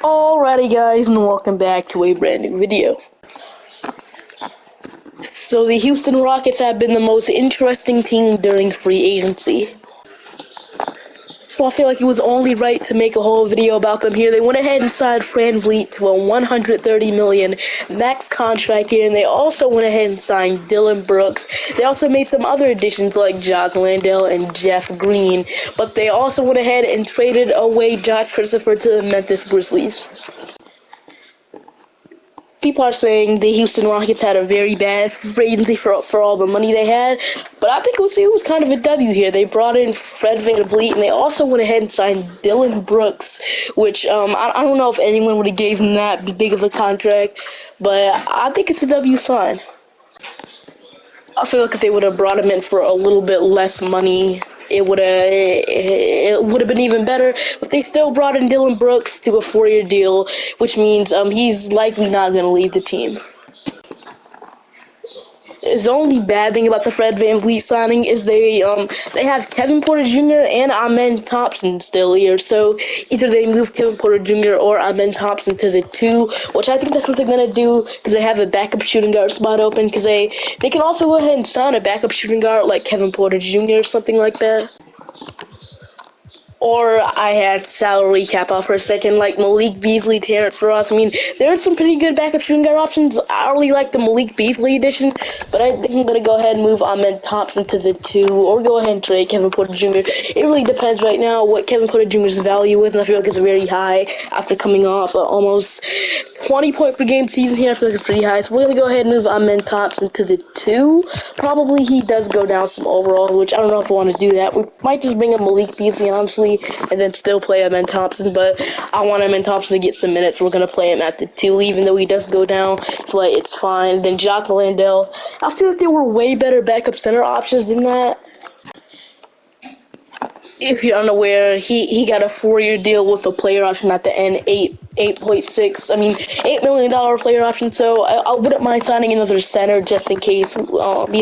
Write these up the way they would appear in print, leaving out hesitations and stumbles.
Alrighty guys, and welcome back to a brand new video. So the Houston Rockets have been the most interesting team during free agency. So I feel like it was only right to make a whole video about them here. They went ahead and signed Fran Vliet to a $130 million max contract here, and they also went ahead and signed Dillon Brooks. They also made some other additions like Jock Landale and Jeff Green, but they also went ahead and traded away Josh Christopher to the Memphis Grizzlies. People are saying the Houston Rockets had a very bad free agency for all the money they had, but I think it was kind of a W here. They brought in Fred VanVleet, and they also went ahead and signed Dillon Brooks, which I don't know if anyone would have gave him that big of a contract, but I think it's a W sign. I feel like if they would have brought him in for a little bit less money, it would have been even better. But they still brought in Dillon Brooks to a 4-year deal, which means he's likely not going to leave the team. The only bad thing about the Fred VanVleet signing is they have Kevin Porter Jr. and Amen Thompson still here. So either they move Kevin Porter Jr. or Amen Thompson to the 2, which I think that's what they're gonna do because they have a backup shooting guard spot open. Because they can also go ahead and sign a backup shooting guard like Kevin Porter Jr. or something like that. Or I had salary cap off for a second, like Malik Beasley, Terrence Ross. I mean, there are some pretty good backup shooting guard options. I really like the Malik Beasley edition, but I think I'm going to go ahead and move Amen Thompson to the 2, or go ahead and trade Kevin Porter Jr. It really depends right now what Kevin Porter Jr.'s value is, and I feel like it's very high after coming off almost 20 point per game season here. I feel like it's pretty high, so we're going to go ahead and move Amen Thompson to the 2. Probably he does go down some overalls, which I don't know if I want to do that. We might just bring in Malik Beasley, honestly, and then still play Amen Thompson, but I want Amen Thompson to get some minutes. We're going to play him at the 2, even though he does go down, but it's fine. Then Jock Landale, I feel like there were way better backup center options than that. If you're unaware, he got a 4-year deal with a player option at the end, $8 million player option. So I wouldn't mind signing another center just in case. Be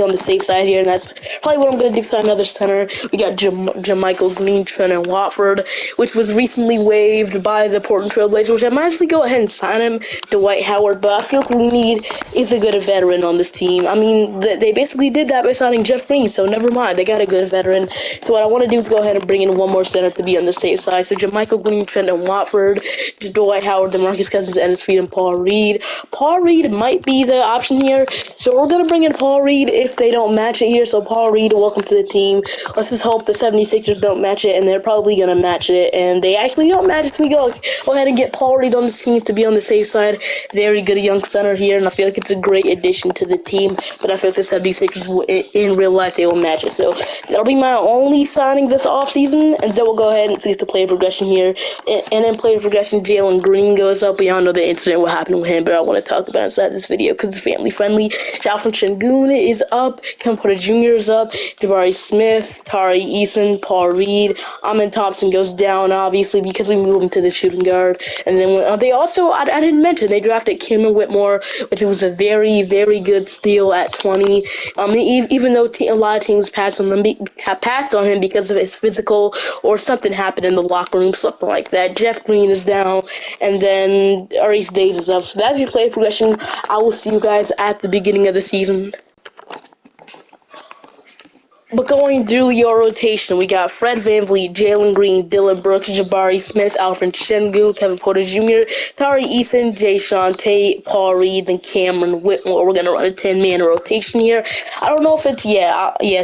on the safe side here, and that's probably what I'm gonna do. Sign another center. We got Jermichael Green, Trent, and Watford, which was recently waived by the Portland Trailblazers, which I might actually go ahead and sign him. Dwight Howard, but I feel like we need is a good veteran on this team. I mean, they basically did that by signing Jeff Green, so never mind. They got a good veteran. So what I want to do is go ahead and bring in one more center to be on the safe side. So Jermichael Green, Trent, and Watford, Dwight Howard, DeMarcus Cousins, Ennis Freed, and Paul Reed. Paul Reed might be the option here, so we're going to bring in Paul Reed if they don't match it here. So Paul Reed, welcome to the team. Let's just hope the 76ers don't match it, and they're probably going to match it, and they actually don't match it. So we go ahead and get Paul Reed on this team to be on the safe side. Very good young center here, and I feel like it's a great addition to the team, but I feel like the 76ers, in real life, they will match it. So that'll be my only signing this offseason, and then we'll go ahead and see if the player progression here, and then player progression, Jalen Green goes up. We all know the incident, what happened with him, but I want to talk about it inside this video because it's family friendly. Alfred Sengun is up, Kevin Porter Jr. is up, Jabari Smith, Tari Eason, Paul Reed, Amen Thompson goes down, obviously, because we moved him to the shooting guard. And then they also, I didn't mention, they drafted Cameron Whitmore, which was a very, very good steal at 20. Even though a lot of teams passed on him because of his physical or something happened in the locker room, something like that. Jeff Green is down, and then Aries Days is up. So that's your play progression. I will see you guys at the beginning of the season. But going through your rotation, we got Fred VanVleet, Jalen Green, Dillon Brooks, Jabari Smith, Alfred Sengun, Kevin Porter Jr., Tari Eason, Jae'Sean Tate, Paul Reed, and Cameron Whitmore. We're going to run a 10-man rotation here. I don't know if it's,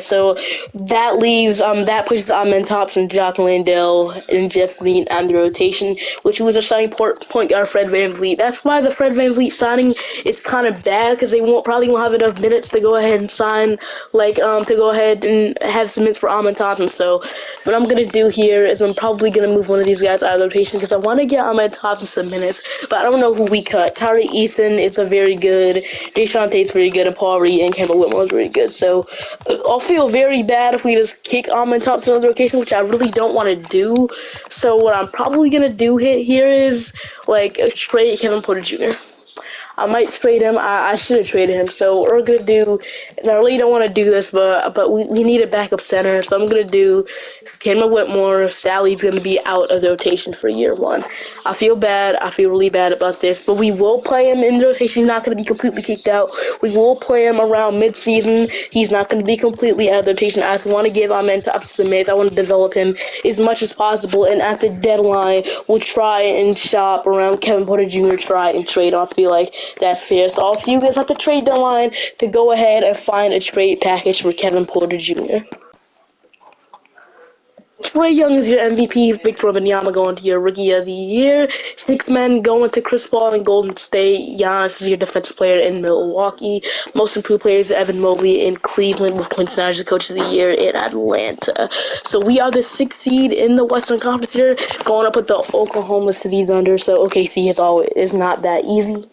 so that leaves, that pushes Amen Thompson, Jock Landale, and Jeff Green on the rotation, which was a signing point guard Fred VanVleet. That's why the Fred VanVleet signing is kind of bad, because they probably won't have enough minutes to go ahead and sign, to go ahead and have some minutes for Amen Thompson. So what I'm going to do here is I'm probably going to move one of these guys out of the rotation because I want to get Amen Thompson some minutes, but I don't know who we cut. Tari Eason is a very good, Jae'Sean Tate's very good, and Paul Reed and Cameron Whitmore is very good. So I'll feel very bad if we just kick Amen Thompson out of the rotation, which I really don't want to do. So what I'm probably going to do here is, trade Kevin Porter Jr. I might trade him. I should have traded him. So what we're gonna do is I really don't want to do this, but we need a backup center. So I'm gonna do Cameron Whitmore. Sally's gonna be out of the rotation for year one. I feel bad. I feel really bad about this, but we will play him in the rotation. He's not gonna be completely kicked out. We will play him around mid-season. He's not gonna be completely out of the rotation. I just want to give Amen to Smith. I want to develop him as much as possible, and at the deadline, we'll try and shop around Kevin Porter Jr. Try and trade. I feel like that's fair. So I'll see you guys at the trade deadline to go ahead and find a trade package for Kevin Porter Jr. Trae Young is your MVP. Victor Wembanyama going to your Rookie of the Year. Six men going to Chris Paul in Golden State. Giannis is your Defensive Player in Milwaukee. Most Improved Players Evan Mobley in Cleveland, with Quinn Snyder the Coach of the Year in Atlanta. So we are the sixth seed in the Western Conference here, going up with the Oklahoma City Thunder. So OKC is not that easy.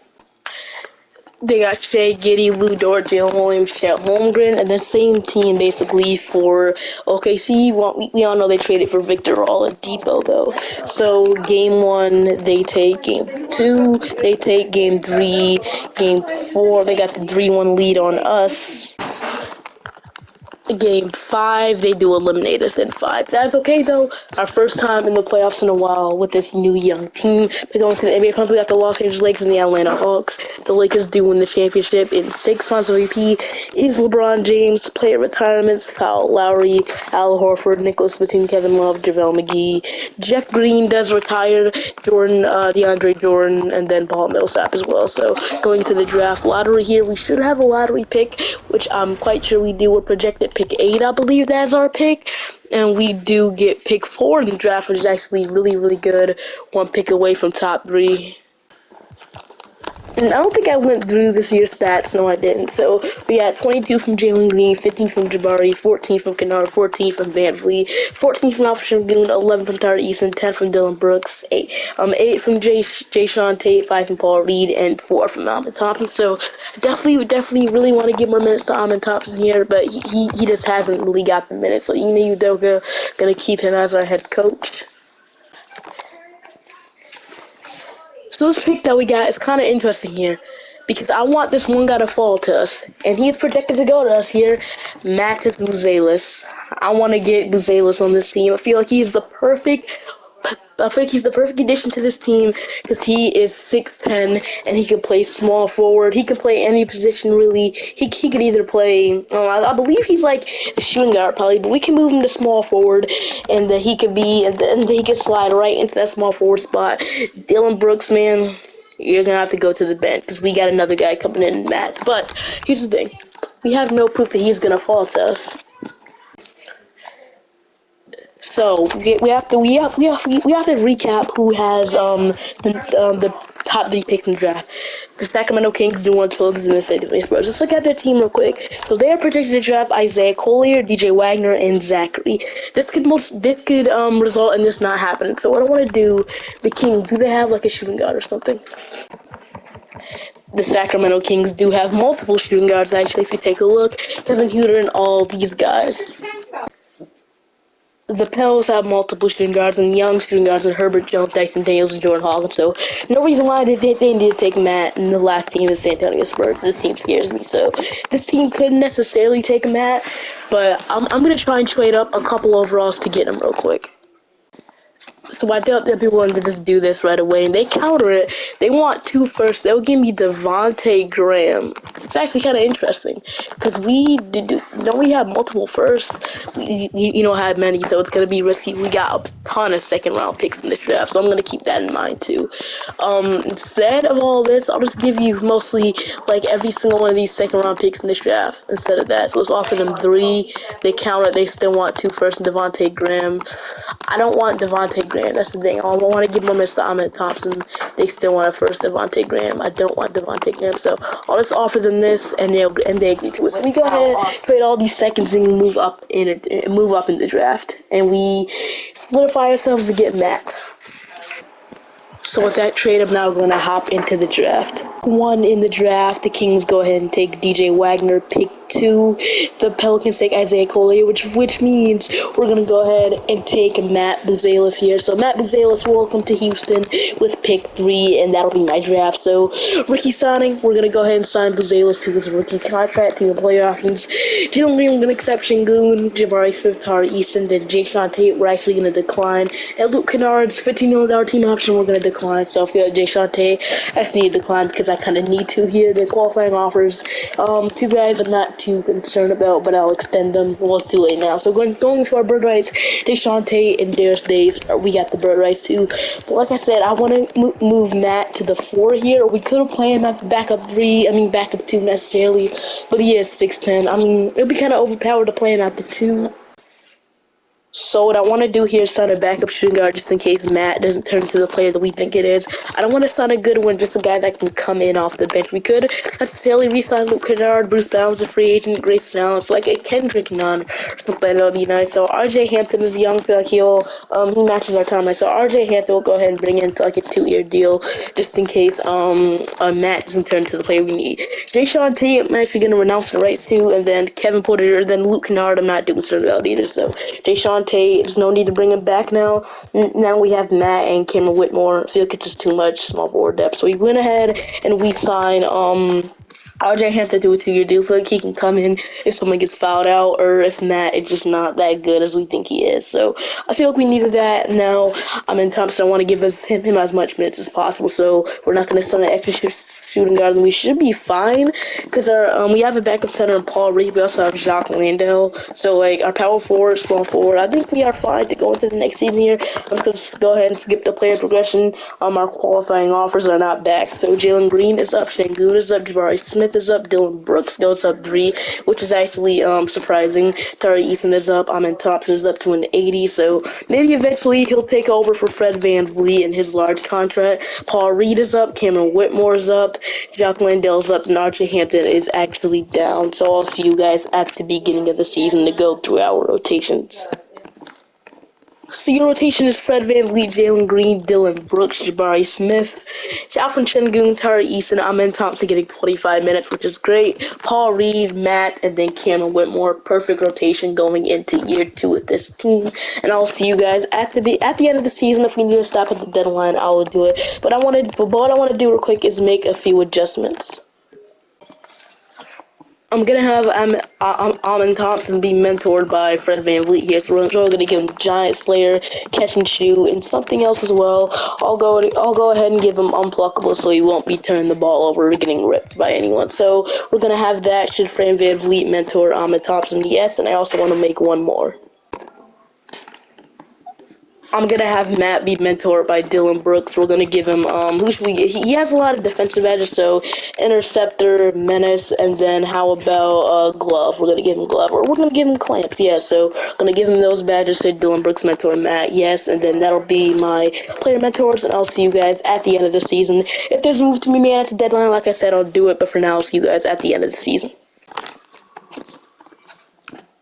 They got Shea, Giddey, Lou Dort, Jalen Williams, Chet Holmgren, and the same team basically for OKC. We all know they traded for Victor Oladipo though. So game one, they take game two, they take game three, game four. They got the 3-1 lead on us. Game five, they do eliminate us in five. That's okay though. Our first time in the playoffs in a while with this new young team. We're going to the NBA Finals. We got the Los Angeles Lakers and the Atlanta Hawks. The Lakers do win the championship in 6 Finals MVP. Is LeBron James, player retirements, Kyle Lowry, Al Horford, Nicholas Batum, Kevin Love, JaVale McGee. Jeff Green does retire. Jordan, DeAndre Jordan, and then Paul Millsap as well. So going to the draft lottery here, we should have a lottery pick, which I'm quite sure we do. We're projected pick 8, I believe that's our pick. And we do get pick 4 in the draft, which is actually really, really good. 1 pick away from top 3. And I don't think I went through this year's stats. No, I didn't. So we got 22 from Jalen Green, 15 from Jabari, 14 from Kennard, 14 from Van Vliet, 14 from Alfred Şengün, 11 from Tyler Eason, 10 from Dylan Brooks, 8 from Jayshawn Tate, 5 from Paul Reed, and 4 from Amen Thompson. So definitely really want to give more minutes to Amen Thompson here, but he just hasn't really got the minutes. So Ime Udoka gonna keep him as our head coach. So this pick that we got is kind of interesting here, because I want this one guy to fall to us, and he's projected to go to us here, Matis Buzelis. I want to get Buzelis on this team. I feel like he's the perfect addition to this team, because he is 6'10", and he can play small forward. He can play any position, really. He could either play, I believe he's like a shooting guard probably, but we can move him to small forward, and he could be, and he could slide right into that small forward spot. Dylan Brooks, man, you're going to have to go to the bench, because we got another guy coming in, Matt. But here's the thing. We have no proof that he's going to fall to us. So we have to recap who has the top 3 picks in the draft. The Sacramento Kings, New Orleans Pelicans, and the San Antonio Spurs. Let's look at their team real quick. So they are projected to draft Isaiah Collier, DJ Wagner, and Zachary. This could result in this not happening. So what I want to do, the Kings, do they have like a shooting guard or something? The Sacramento Kings do have multiple shooting guards, actually, if you take a look. Kevin Huerter and all these guys. The Pels have multiple shooting guards, and young shooting guards are Herbert Jones, Dyson Daniels, and Jordan Hawkins. So no reason why they need to take Matt, and the last team is San Antonio Spurs. This team scares me. So this team couldn't necessarily take Matt, but I'm going to try and trade up a couple overalls to get him real quick. So I doubt that people want to just do this right away, and they counter it. They want 2 firsts. They'll give me Devontae Graham. It's actually kind of interesting, because we have multiple firsts. We don't have many, so it's going to be risky. We got a ton of second-round picks in this draft, so I'm going to keep that in mind, too. Instead of all this, I'll just give you mostly, like, every single one of these second-round picks in this draft instead of that. So let's offer them 3. They counter it. They still want 2 firsts and Devontae Graham. I don't want Devontae Graham. That's the thing. I want to give more minutes to Amen Thompson. They still want a first Devontae Graham. I don't want Devontae Graham. So I'll just offer them this, and they agree to it. So we go ahead, trade all these seconds, and move up in the draft, and we solidify ourselves to get Matt. So with that trade, I'm now going to hop into the draft. 1 in the draft, the Kings go ahead and take DJ Wagner. Pick 2, the Pelicans take Isaiah Collier, which means we're going to go ahead and take Matt Buzelis here. So Matt Buzelis, welcome to Houston with pick 3, and that'll be my draft. So rookie signing, we're going to go ahead and sign Buzelis to his rookie contract, to the player options. Jalen Green, we're going to accept Şengün, Jabari Smith, Tari Eason, then Jae'Sean Tate, we're actually going to decline. And Luke Kennard's $15 million team option, we're going to decline. So if you have Jae'Sean Tate, I just need to decline because I kind of need to here. The qualifying offers, 2 guys I'm not too concerned about, but I'll extend them. Well, it's too late now. So going to our bird rights, Jae'Sean Tate and Darius Days, we got the bird rights too. But like I said, I want to move Matt to the 4 here. We could have played him at the backup 2 necessarily, but he is 6'10". I mean, it'd be kind of overpowered to play him at the 2. So what I want to do here is sign a backup shooting guard just in case Matt doesn't turn into the player that we think it is. I don't want to sign a good one, just a guy that can come in off the bench. We could necessarily re-sign Luke Kennard, Bruce Brown's a free agent, Grayson Allen's like a Kendrick Nunn or something. That would be nice. So RJ Hampton is young, so like he matches our timeline. So RJ Hampton will go ahead and bring in like a 2-year deal just in case Matt doesn't turn into the player we need. Jae'Sean Tate, I'm actually going to renounce the right to, and then Kevin Porter, then Luke Kennard, I'm not doing concerned about either. So Jae'Sean Tate, there's no need to bring him back now. Now we have Matt and Cameron Whitmore. I feel like it's just too much small forward depth. So we went ahead and we signed RJ Hampton to a 2-year deal. I feel like he can come in if someone gets fouled out or if Matt is just not that good as we think he is. So I feel like we needed that. Now I'm in Thompson. I want to give him as much minutes as possible. So we're not going to sign an extra shooting guard, and we should be fine because we have a backup center in Paul Reed. We also have Jacques Landale. So like our power forward, small forward, I think we are fine to go into the next season here. I'm just gonna go ahead and skip the player progression. Our qualifying offers are not back. So Jalen Green is up, Şengün is up, Jabari Smith is up, Dylan Brooks goes up 3, which is actually surprising. Tari Eason is up, Amen Thompson is up to an 80. So maybe eventually he'll take over for Fred VanVleet in his large contract. Paul Reed is up, Cameron Whitmore is up, Jock Landale's up, and RJ Hampton is actually down. So I'll see you guys at the beginning of the season to go through our rotations. So your rotation is Fred VanVleet, Jalen Green, Dylan Brooks, Jabari Smith, Alfred Şengün, Tari Eason, Amen Thompson getting 25 minutes, which is great. Paul Reed, Matt, and then Cameron Whitmore. Perfect rotation going into year 2 with this team. And I'll see you guys at the end of the season. If we need to stop at the deadline, I will do it. But what I want to do real quick is make a few adjustments. I'm gonna have Amen Thompson be mentored by Fred VanVleet here. So we're gonna give him Giant Slayer, Catch and Shoot, and something else as well. I'll go ahead and give him Unpluckable, so he won't be turning the ball over or getting ripped by anyone. So we're gonna have that. Should Fred VanVleet mentor Amen Thompson? Yes, and I also want to make one more. I'm gonna have Matt be mentored by Dylan Brooks. We're gonna give him who should we get? He has a lot of defensive badges, so Interceptor, Menace, and then how about Glove? We're gonna give him Glove, or we're gonna give him Clamps. Yeah, so gonna give him those badges. So Dylan Brooks mentor Matt, yes, and then that'll be my player mentors, and I'll see you guys at the end of the season. If there's a move to be made at the deadline, like I said, I'll do it. But for now, I'll see you guys at the end of the season.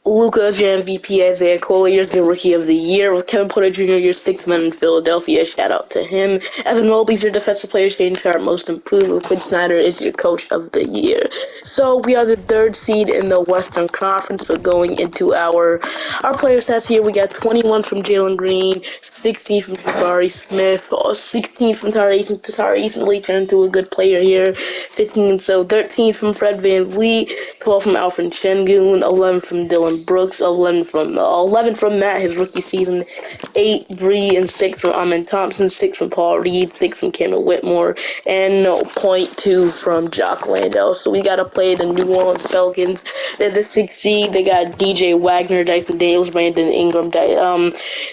Luka is your MVP, Isaiah Collier is the Rookie of the Year, with Kevin Porter Jr. your 6th man in Philadelphia. Shout out to him. Evan Mobley's your Defensive Player, Shane Sharp Most Improved, and Quinn Snyder is your Coach of the Year. So we are the 3rd seed in the Western Conference, but going into our player stats here, we got 21 from Jalen Green, 16 from Jabari Smith, 16 from Tari Eason. Tari Eason really turned into a good player here. 15, so 13 from Fred VanVleet, 12 from Alfred Şengün, 11 from Dylan Brooks, 11 from Matt, his rookie season, 8, Bree, and 6 from Amen Thompson, 6 from Paul Reed, 6 from Cameron Whitmore, and 0.2 from Jock Landale. So we got to play the New Orleans Pelicans. They're the 6th seed. They got DJ Wagner, Dyson Daniels, Brandon Ingram,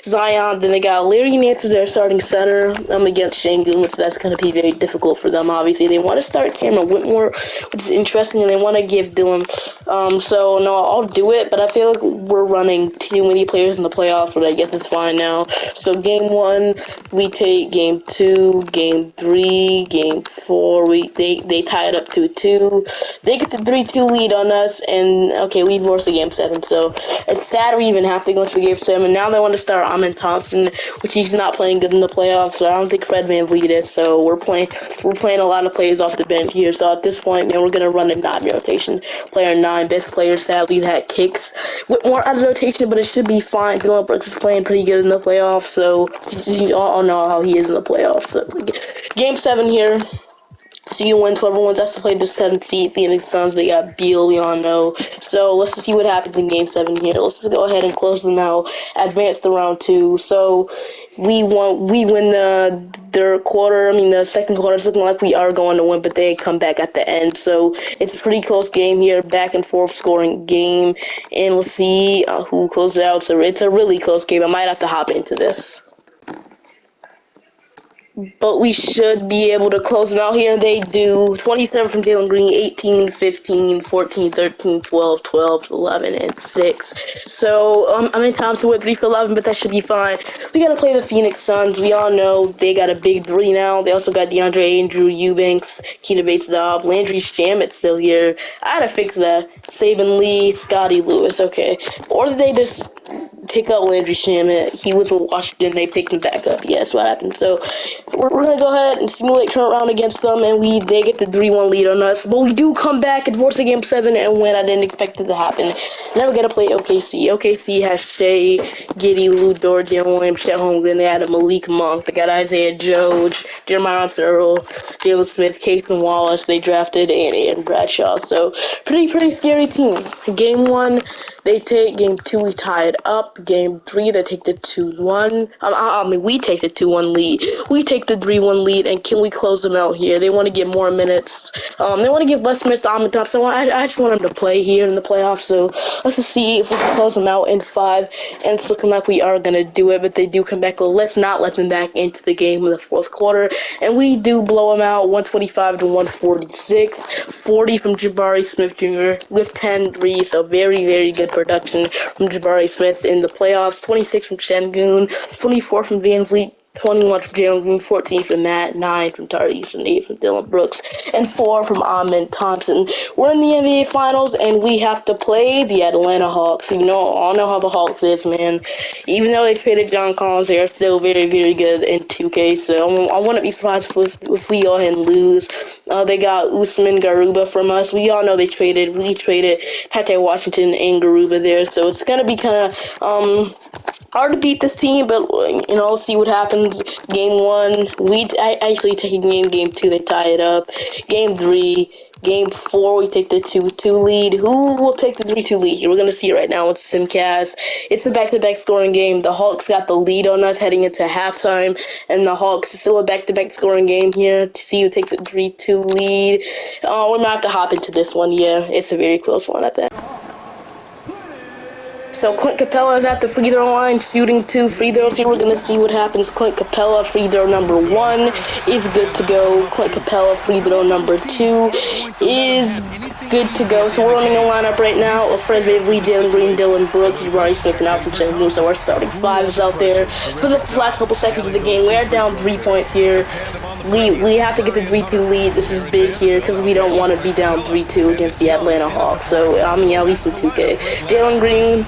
Zion. Then they got Larry Nance as their starting center against Şengün, which that's going to be very difficult for them. Obviously, they want to start Cameron Whitmore, which is interesting, and they want to give Dylan. So no, I'll do it, but I feel like we're running too many players in the playoffs, but I guess it's fine now. So game 1, we take game 2, game 3, game 4. They tie it up 2-2. They get the 3-2 lead on us, and okay, we forced the game 7. So it's sad we even have to go into game 7. Now they want to start Amin Thompson, which he's not playing good in the playoffs. So I don't think Fred VanVleet is. So we're playing a lot of players off the bench here. So at this point, man, we're gonna run a 9 rotation. Player 9, best player sadly that kicks. Whitmore out of rotation, but it should be fine. Dylan Brooks is playing pretty good in the playoffs, so you all know how he is in the playoffs. So, game 7 here. CU wins. Whoever wins has to play the 7th seed. Phoenix Suns, they got Beal, we all know. So let's just see what happens in game 7 here. Let's just go ahead and close them out. Advance to round 2. So we win the second quarter. It's looking like we are going to win, but they come back at the end. So it's a pretty close game here, back and forth scoring game. And we'll see who closes out. So it's a really close game. I might have to hop into this. But we should be able to close them out here. They do 27 from Jalen Green, 18, 15, 14, 13, 12, 12, 11, and 6. So Amin Thompson with 3 for 11, but that should be fine. We got to play the Phoenix Suns. We all know they got a big 3 now. They also got DeAndre Andrew Eubanks, Keita Bates-Dobb, Landry Shamet still here. I had to fix that. Saban Lee, Scotty Lewis. Okay. Or did they just pick up Landry Shamet? He was with Washington. They picked him back up. Yes, what happened? So we're going to go ahead and simulate current round against them, and they get the 3-1 lead on us. But we do come back and force a game 7 and win. I didn't expect it to happen. Now we got to play OKC. OKC has Shea, Giddey, Lou Dort, Jalen Williams, Chet Holmgren. They had a Malik Monk. They got Isaiah Joe, Jeremiah Earl, Jalen Smith, Casey Wallace. They drafted and Bradshaw. So pretty scary team. Game 1, they take. Game 2, we tie it up. Game 3, they take the 2-1. We take the 2-1 lead. We take the 3-1 lead, and can we close them out here? They want to get more minutes. They want to give less minutes to Amin Thompson. I just want him to play here in the playoffs. So let's just see if we can close them out in 5. And it's looking like we are gonna do it, but they do come back. Let's not let them back into the game in the 4th quarter. And we do blow them out, 125 to 146. 40 from Jabari Smith Jr. with 10 threes. So very good production from Jabari Smith in the playoffs. 26 from Şengün, 24 from VanVleet, 21 from Jalen Green, 14 from Matt, 9 from Tardis, and 8 from Dylan Brooks, and 4 from Amin Thompson. We're in the NBA Finals, and we have to play the Atlanta Hawks. You know, all know how the Hawks is, man. Even though they traded John Collins, they are still very good in 2K, so I wouldn't be surprised if we go ahead and lose. They got Usman Garuba from us. We all know we traded Pate Washington and Garuba there, so it's going to be kind of hard to beat this team, but you know, see what happens. Game 1, I actually take game 2, they tie it up. Game 3, game 4, we take the 2-2 lead. Who will take the 3-2 lead here? We're gonna see it right now. It's Simcast. It's a back-to-back scoring game. The Hawks got the lead on us heading into halftime, and the Hawks still a back-to-back scoring game here to see who takes the 3-2 lead. We might have to hop into this one. Yeah, it's a very close one at that. So Clint Capella is at the free throw line, shooting 2 free throws here. We're going to see what happens. Clint Capella, free throw number 1 is good to go. Clint Capella, free throw number 2 is good to go. So we're running a lineup right now of Fred VanVleet, Jalen Green, Dylan Brooks, Jabari Smith, and out from Şengün. So we're starting 5s out there for the last couple seconds of the game. We are down 3 points here. We have to get the 3-2 lead. This is big here because we don't want to be down 3-2 against the Atlanta Hawks. So, I mean, at least in 2K. Jalen Green,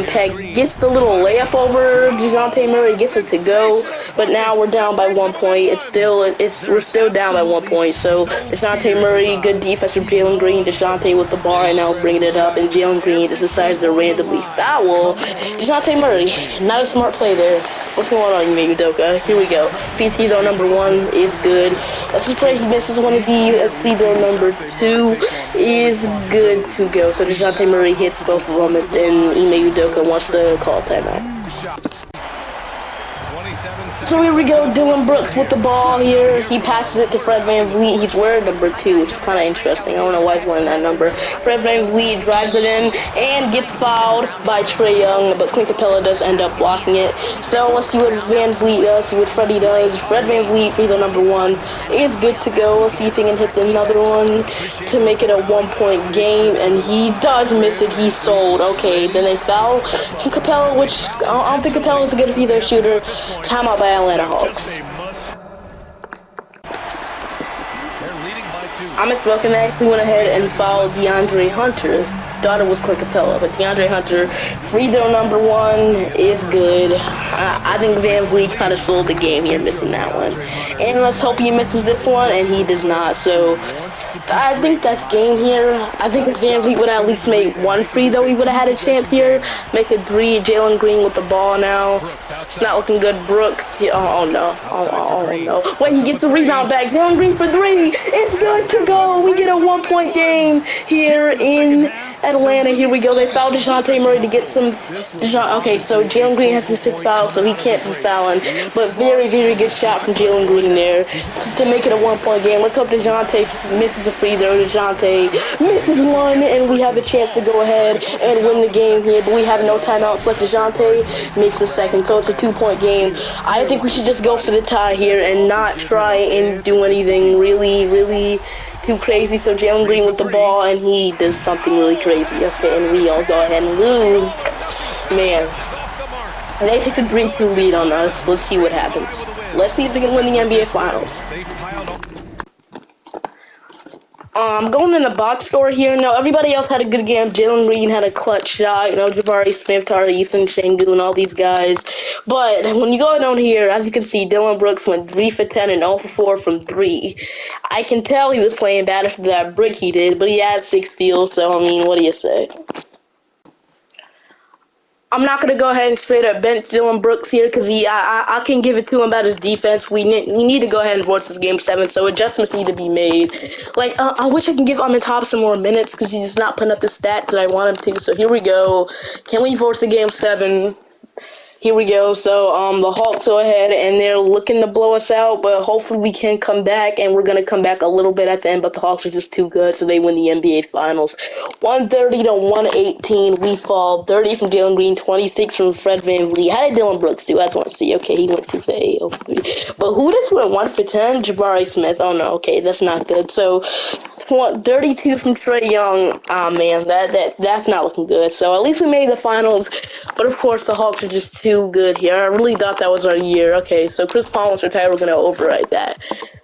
Peg gets the little layup over DeJounte Murray, gets it to go. But now we're down by 1 point. We're still down by 1 point. So, DeJounte Murray, good defense from Jalen Green. DeJounte with the bar and now bringing it up. And Jalen Green just decided to randomly foul DeJounte Murray. Not a smart play there. What's going on, Ime Udoka? Here we go. PT though, number 1 is good. Let's just pray he misses one of the free throw number 2 is good to go. So DeJounte Murray hits both of them, and Ime Udoka wants to call timeout. 27 So here we go, Dylan Brooks with the ball here. He passes it to Fred VanVleet. He's wearing number 2, which is kind of interesting. I don't know why he's wearing that number. Fred VanVleet drives it in and gets fouled by Trae Young, but Clint Capella does end up blocking it. So let's see what VanVleet does, see what Freddie does. Fred VanVleet, free throw number 1, is good to go. Let's see if he can hit another one to make it a 1-point game, and he does miss it. He's sold. Okay, then they foul Capella, which I don't think Capella is a good free throw shooter. Timeout by Atlanta Hawks. Amit Wilkin actually went ahead and fouled DeAndre Hunter. Thought it was Clint Capella, but DeAndre Hunter, free throw number 1 is good. I think VanVleet kind of sold the game here, missing that one. And let's hope he misses this one, and he does not. So I think that's game here. I think if VanVleet would have at least made 1 free throw, he would have had a chance here. Make it 3. Jalen Green with the ball now. It's not looking good. Brooks. Oh no. Oh no. Wait, he gets the rebound back. Jalen Green for 3. It's good to go. We get a 1-point game here in Atlanta. Here we go. They fouled DeJounte Murray to get some. Okay, so Jalen Green has his 5th foul, so he can't be fouling. But very, very good shot from Jalen Green there to make it a 1-point game. Let's hope DeJounte misses a free throw. DeJounte misses one, and we have a chance to go ahead and win the game here. But we have no timeouts left. DeJounte makes a second, so it's a 2-point game. I think we should just go for the tie here and not try and do anything really too crazy. So Jalen Green with the ball, and he does something really crazy. Okay, and we all go ahead and lose. Man, they take a 3-2 lead on us. Let's see what happens. Let's see if we can win the NBA Finals. Going in the box score here. No, everybody else had a good game. Jalen Green had a clutch shot. You know, Jabari Smith, Tari Easton, Şengün, all these guys. But when you go down here, as you can see, Dylan Brooks went 3 for 10 and 0 for 4 from 3. I can tell he was playing bad after that brick he did, but he had 6 steals, so, I mean, what do you say? I'm not going to go ahead and straight up bench Dylan Brooks here because I can give it to him about his defense. We need to go ahead and force this game 7, so adjustments need to be made. Like, I wish I can give on the top some more minutes because he's not putting up the stat that I want him to. So here we go. Can we force the game 7? Here we go. So the Hawks go ahead and they're looking to blow us out, but hopefully we can come back, and we're going to come back a little bit at the end, but the Hawks are just too good, so they win the NBA Finals. 130 to 118. We fall. 30 from Jalen Green, 26 from Fred VanVleet. How did Dylan Brooks do? I just want to see. Okay, he went 2 for 8, 0 for 3. But who just went 1 for 10? Jabari Smith. Oh no, okay, that's not good. So 32 from Trae Young. Ah, man, that's not looking good. So at least we made the finals, but of course the Hawks are just too good here. I really thought that was our year. Okay, so Chris Paul was retired. We're gonna override that.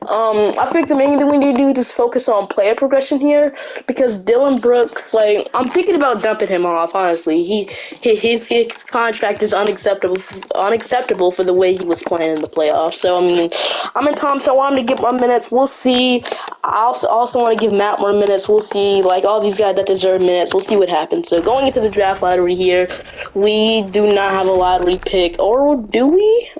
I think the main thing we need to do is for on player progression here, because Dylan Brooks, like, I'm thinking about dumping him off. Honestly, his contract is unacceptable for the way he was playing in the playoffs. So I mean, I'm in Tom, so I want him to get more minutes. We'll see. I also want to give Matt more minutes. We'll see. Like, all these guys that deserve minutes. We'll see what happens. So going into the draft lottery here, we do not have a lottery pick, or do we?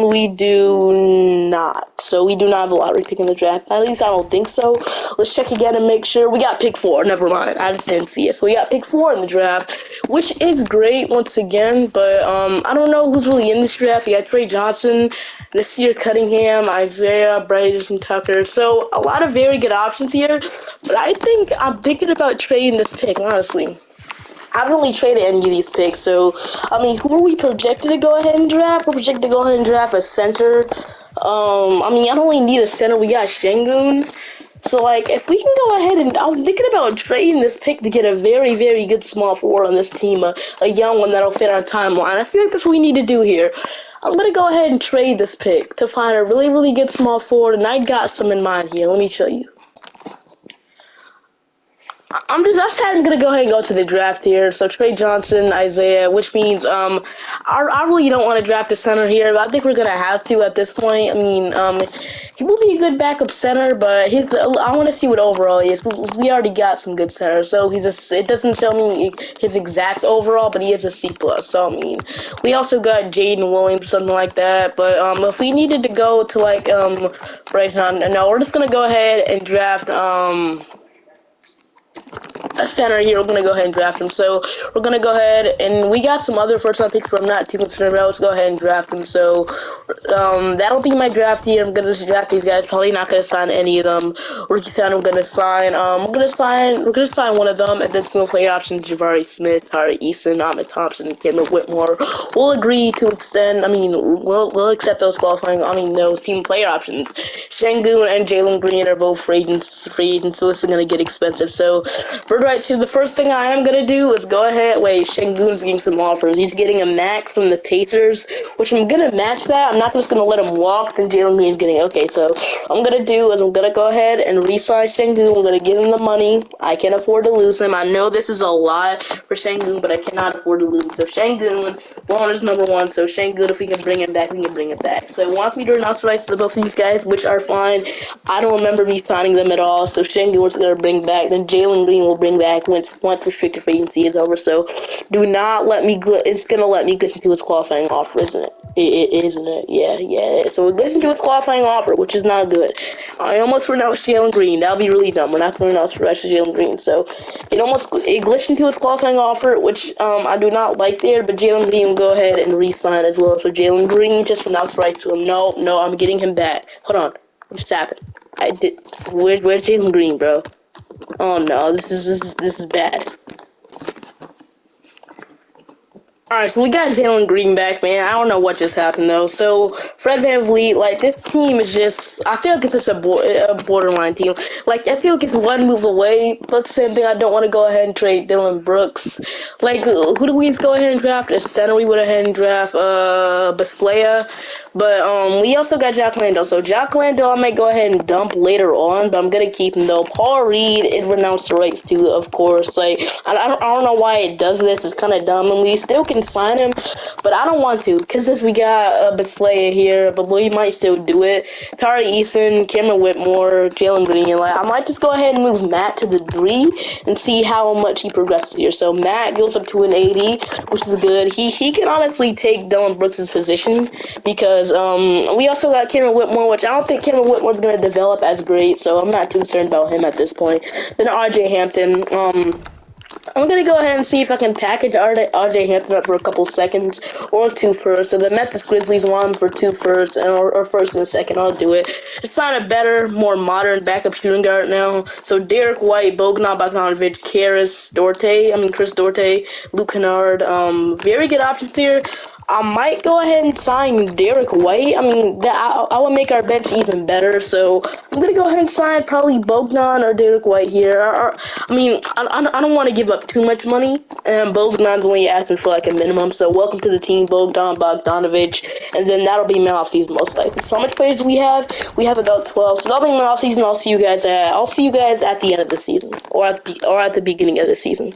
We do not. So we do not have a lottery pick in the draft. At least I don't think so. Let's check again and make sure. We got pick 4. Never mind. I just didn't see it. So we got pick 4 in the draft, which is great once again. But I don't know who's really in this draft. We got Trey Johnson, this year Cunningham, Isaiah, Bryce, and Tucker. So a lot of very good options here. But I think I'm thinking about trading this pick, honestly. I haven't really traded any of these picks, so, I mean, who are we projected to go ahead and draft? We're projected to go ahead and draft a center. I mean, I don't really need a center. We got Şengün. So, like, if we can go ahead and... I'm thinking about trading this pick to get a very, very good small forward on this team, a young one that'll fit our timeline. I feel like that's what we need to do here. I'm going to go ahead and trade this pick to find a really, really good small forward, and I got some in mind here. Let me show you. I'm gonna go ahead and go to the draft here. So Trey Johnson, Isaiah, which means I really don't want to draft a center here, but I think we're gonna have to at this point. I mean, he will be a good backup center, but I want to see what overall he is. We already got some good centers, so it doesn't show me his exact overall, but he is a C+. So I mean, we also got Jaden Williams, something like that. But if we needed to go to like right now, no, we're just gonna go ahead and draft a center here. We're gonna go ahead and draft him. So we're gonna go ahead and we got some other first round picks, but I'm not too concerned about. Let's go ahead and draft him. So that'll be my draft here. I'm gonna just draft these guys. Probably not gonna sign any of them. Rookie sign. I'm gonna sign. We're gonna sign one of them, and then it's gonna play option Jabari Smith, Tari Eason, Ahmed Thompson, and Cameron Whitmore. We'll agree to extend. I mean, we'll accept those qualifying. I mean, those team player options. Şengün and Jalen Green are both free agents, so this is gonna get expensive. So, right to the first thing I am gonna do is go ahead. Wait, Şengün's getting some offers. He's getting a max from the Pacers, which I'm gonna match that. I'm not just gonna let him walk. Then Jalen Green's getting okay. So, I'm gonna do is I'm gonna go ahead and re-sign Şengün. I'm gonna give him the money. I can't afford to lose him. I know this is a lot for Şengün, but I cannot afford to lose. So Şengün, one is number one. So Şengün, if we can bring him back, we can bring him back. So he wants me to announce rights to both of these guys, which are fine. I don't remember me signing them at all. So Şengün was gonna bring back. Then Jalen Green will bring back once restricted free agency is over. So do not let me. It's gonna let me get into his qualifying offer, isn't it? Isn't it? Yeah. So we listen to his qualifying offer, which is not good. I almost pronounced Jalen Green. That would be really dumb. We're not going to pronounce Jalen Green. So it glitched into his qualifying offer, which I do not like there. But Jalen Green will go ahead and re-sign as well. So Jalen Green just pronounced rights to him. No, I'm getting him back. Hold on, what just happened? I did. Where's Jalen Green, bro? Oh no, this is bad. Alright, so we got Jalen Green back, man. I don't know what just happened, though. So, Fred VanVleet, like, this team is just... I feel like it's just a borderline team. Like, I feel like it's one move away. But the same thing, I don't want to go ahead and trade Dylan Brooks. Like, who do we go ahead and draft? A center, we would ahead and draft, Baslea. But, we also got Jack Landale. So, Jack Landale, I might go ahead and dump later on, but I'm gonna keep him, though. Paul Reed, it renounced the rights to, of course. Like, I don't know why it does this. It's kind of dumb, and we still can sign him, but I don't want to, because since we got Baslea here, but we might still do it. Tari Eason, Cameron Whitmore, Jalen Green, like, I might just go ahead and move Matt to the 3 and see how much he progresses here. So, Matt goes up to an 80, which is good. He can honestly take Dylan Brooks' position, because we also got Cameron Whitmore, which I don't think Cameron Whitmore's going to develop as great, so I'm not too concerned about him at this point. Then RJ Hampton, I'm going to go ahead and see if I can package RJ Hampton up for a couple seconds or 2 firsts. So the Memphis Grizzlies want him for 2 firsts or first and a second. I'll do it. It's not a better, more modern backup shooting guard now. So Derek White, Bogdan Bogdanovic, Chris Dorte, Luke Kennard. Very good options here. I might go ahead and sign Derek White. I mean, I will make our bench even better. So I'm gonna go ahead and sign probably Bogdan or Derek White here. I don't want to give up too much money, and Bogdan's only asking for like a minimum. So welcome to the team, Bogdan Bogdanovic, and then that'll be my offseason most likely. So how much players do we have? We have about 12. So that'll be my offseason. I'll see you guys at the end of the season, or at the beginning of the season.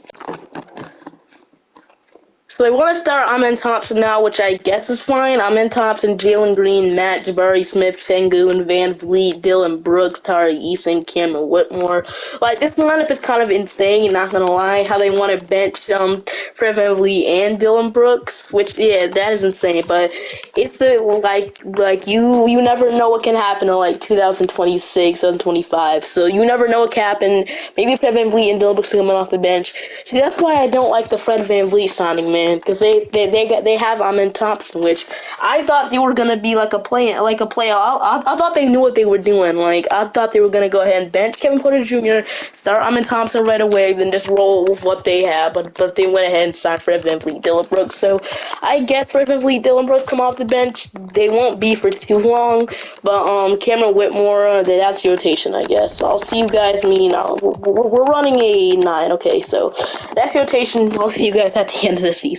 So they want to start Amen Thompson now, which I guess is fine. Amen Thompson, Jalen Green, Matt, Jabari Smith, Şengün, VanVleet, Dylan Brooks, Tari Eason, Cameron Whitmore. Like, this lineup is kind of insane, not gonna lie, how they want to bench Fred VanVleet and Dylan Brooks, which, yeah, that is insane. But it's you never know what can happen in like 2026, 2025. So you never know what can happen. Maybe Fred VanVleet and Dylan Brooks are coming off the bench. See, that's why I don't like the Fred VanVleet signing, man. Because they have Amen Thompson, which I thought they were gonna be like a play. I thought they knew what they were doing. Like, I thought they were gonna go ahead and bench Kevin Porter Jr., start Amen Thompson right away, then just roll with what they have. But they went ahead and signed Fred VanVleet, Dylan Brooks. So I guess Fred VanVleet, Dylan Brooks come off the bench. They won't be for too long. But Cameron Whitmore, that's the rotation, I guess. So I'll see you guys. We're running a 9. Okay, so that's the rotation. I'll see you guys at the end of the season.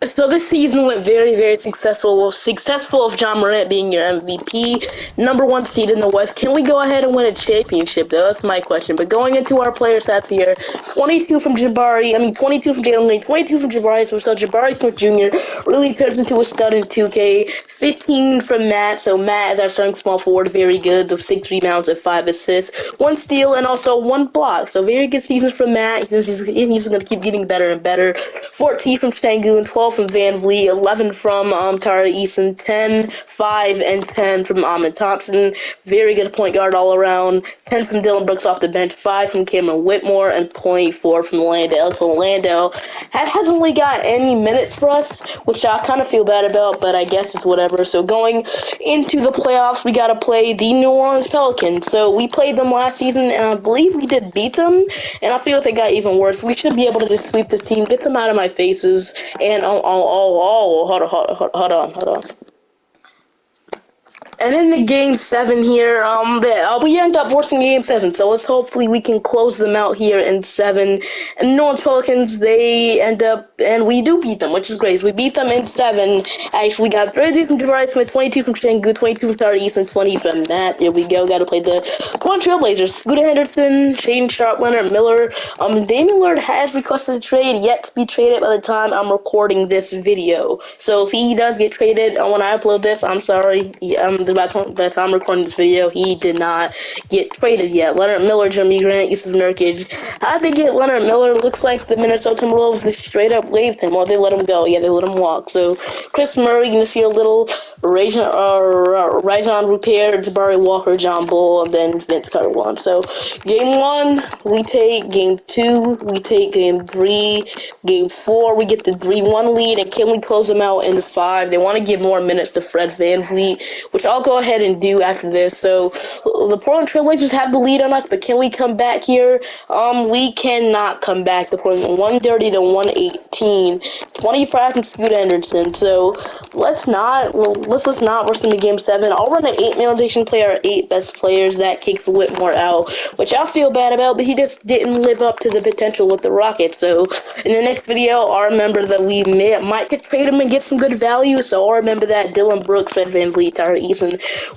So this season went very, very successful. Successful of John Morant being your MVP, number 1 seed in the West. Can we go ahead and win a championship, though? That's my question. But going into our player stats here, 22 from 22 from Jalen Green, 22 from Jabari Smith. So Jabari Smith Jr. really turns into a stud in 2K. 15 from Matt. So Matt is our starting small forward, very good. The 6 rebounds and 5 assists, 1 steal, and also 1 block. So very good seasons from Matt. He's going to keep getting better and better. 14 from Şengün, 12 12 from Van Vliet, 11 from Tara Eason, 10, 5, and 10 from Ahmed Thompson. Very good point guard all around. 10 from Dylan Brooks off the bench, 5 from Cameron Whitmore, and point 4 from Landale. So Landale hasn't really got any minutes for us, which I kind of feel bad about, but I guess it's whatever. So going into the playoffs, we got to play the New Orleans Pelicans. So we played them last season, and I believe we did beat them, and I feel like they got even worse. We should be able to just sweep this team, get them out of my faces, and hold on. And in the game 7 here, we end up forcing game 7, so let's hopefully we can close them out here in 7. And the New Orleans Pelicans, they end up, and we do beat them, which is great. So we beat them in 7. Actually, we got 32 from Jabari Smith, 22 from Shengu, 22 from Tari East, and 20 from Matt. There we go. Got to play the Portland Trailblazers. Scooter Henderson, Shane Sharp, Leonard Miller. Damian Lillard has requested a trade, yet to be traded by the time I'm recording this video. So if he does get traded when I upload this, I'm sorry. By the time I'm recording this video, he did not get traded yet. Leonard Miller, Jeremy Grant, Yusuf Nurkic. How'd they get Leonard Miller? Looks like the Minnesota Timberwolves just straight up waived him, or they let him go. Yeah, they let him walk. So Chris Murray, you see a little Rajon Rupert, Jabari Walker, John Bull, and then Vince Carter won. So game 1, we take. Game 2, we take. Game 3, game 4, we get the 3-1 lead, and can we close them out in 5? They want to give more minutes to Fred VanVleet, which I'll go ahead and do after this. So the Portland Trailblazers have the lead on us, but can we come back here? We cannot come back. The Portland 130 to 118, 25 from Scooter Henderson. So let's not rush them to game 7. I'll run an 8-man rotation, play our 8 best players. That kicks Whitmore out, which I feel bad about, but he just didn't live up to the potential with the Rockets. So in the next video, I'll remember that we might could trade him and get some good value. So I'll remember that Dylan Brooks, Fred VanVleet, Tyler Eason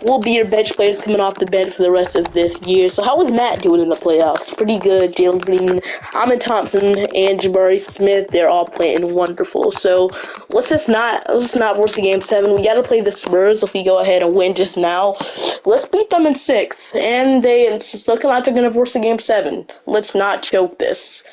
will be your bench players coming off the bench for the rest of this year. So how was Matt doing in the playoffs? Pretty good. Jalen Green, Ahmed Thompson, and Jabari Smith, they're all playing wonderful. So let's not force the game 7. We got to play the Spurs. If we go ahead and win just now, let's beat them in 6. And it's looking like they're going to force the game 7. Let's not choke this.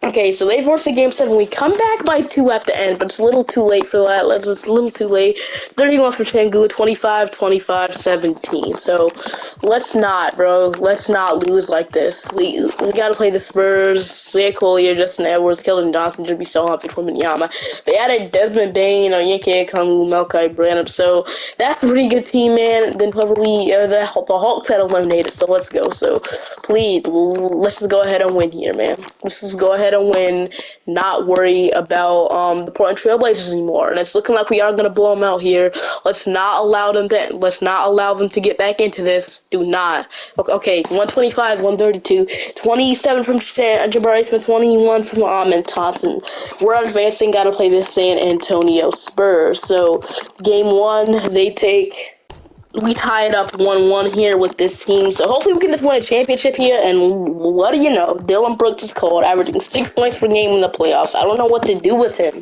Okay, so they forced the game 7. We come back by 2 at the end, but it's a little too late for that. It's a little too late. 31 for Canggu, 25, 25, 17. So let's not, bro. Let's not lose like this. We gotta play the Spurs. Leah Collier, Justin Edwards, Keldon Johnson, Jimmy Sohan, Wembanyama. They added Desmond Bain, Yankee Kongwu, Malachi Branham. So that's a pretty good team, man. Then whoever the Hawks had eliminated. So let's go. So please, let's just go ahead and win here, man. Let's just go ahead and win, not worry about the Portland Trailblazers anymore. And it's looking like we are going to blow them out here. Let's not allow them to get back into this. Do not. Okay, 125, 132, 27 from Jabari Smith, 21 from Ahmed Thompson. We're advancing, got to play this San Antonio Spurs. So game 1, we tied up 1-1 here with this team, so hopefully we can just win a championship here. And what do you know? Dylan Brooks is cold, averaging 6 points per game in the playoffs. I don't know what to do with him.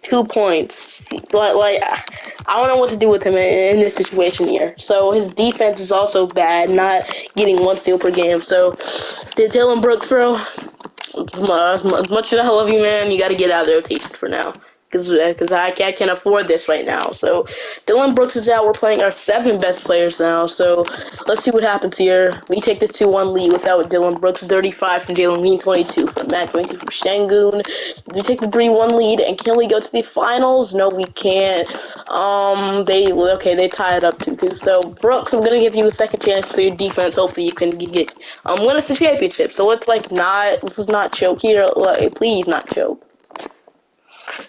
2 points, but I don't know what to do with him in this situation here. So his defense is also bad, not getting 1 steal per game. So Dylan Brooks, bro, as much as I love you, man, you got to get out of the rotation for now. Because I can't afford this right now. So Dylan Brooks is out. We're playing our 7 best players now. So let's see what happens here. We take the 2-1 lead without Dylan Brooks. 35 from Jalen Green, 22 from Matt, 22 from Shangoon. We take the 3-1 lead, and can we go to the finals? No, we can't. They tie it up 2-2. So Brooks, I'm gonna give you a second chance for your defense. Hopefully you can win us a championship. So let's just not choke here. Please not choke.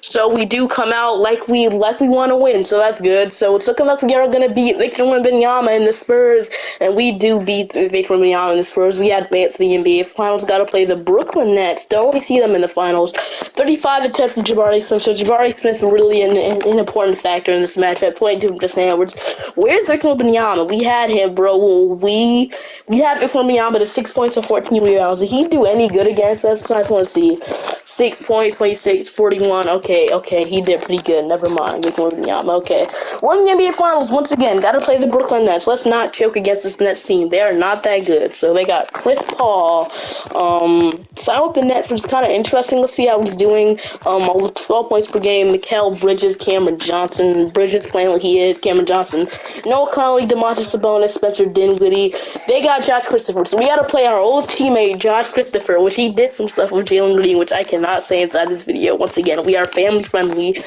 So we do come out like we want to win, so that's good. So it's looking like we are going to beat Victor Wembanyama and the Spurs, and we do beat Victor Wembanyama and the Spurs. We advance to the NBA Finals, got to play the Brooklyn Nets. Don't only see them in the finals. 35-10 from Jabari Smith. So Jabari Smith really an important factor in this matchup. 22 from Justin Edwards. Where's Victor Wembanyama? We had him, bro. We had Victor Wembanyama to 6 points and 14 rebounds. Did he do any good against us? I just want to see. 6 points, 26, 41. LeBron. Okay, he did pretty good. Never mind. Okay. We're in the NBA Finals once again. Gotta play the Brooklyn Nets. Let's not choke against this Nets team. They are not that good. So they got Chris Paul. Sign with the Nets, which is kind of interesting. Let's see how he's doing. With 12 points per game. Mikal Bridges, Cameron Johnson. Bridges playing like he is. Cameron Johnson. Noah Conley, DeMontis Sabonis, Spencer Dinwiddie. They got Josh Christopher. So we gotta play our old teammate, Josh Christopher, which he did some stuff with Jalen Green, which I cannot say inside this video. Once again, we are family friendly.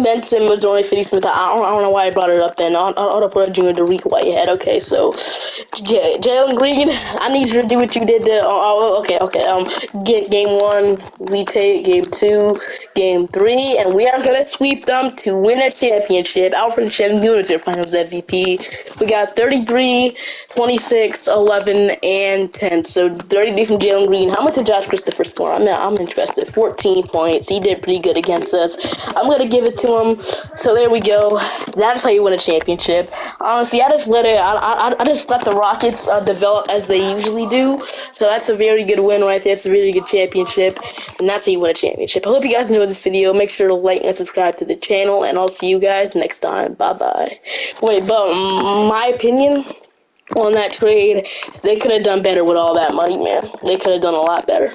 Ben Simmons, Jordan Finney-Smith. I don't know why I brought it up then. I'll put a junior to Rico Whitehead. Okay, so Jalen Green, I need you to do what you did to. Okay. Game 1, we take game 2, game 3, and we are gonna sweep them to win a championship. Alfred Chen Uniter Finals MVP. We got 33, 26, 11, and 10. So 30 from Jalen Green. How much did Josh Christopher score? I'm interested. 14 points. He did pretty good against us. I'm gonna give it to him. So there we go. That's how you win a championship. Honestly, I just let it. I just let the Rockets develop as they usually do. So that's a very good win right there. It's a really good championship, and that's how you win a championship. I hope you guys enjoyed this video. Make sure to like and subscribe to the channel, and I'll see you guys next time. Bye bye. Wait, but my opinion on that trade, they could have done better with all that money, man. They could have done a lot better.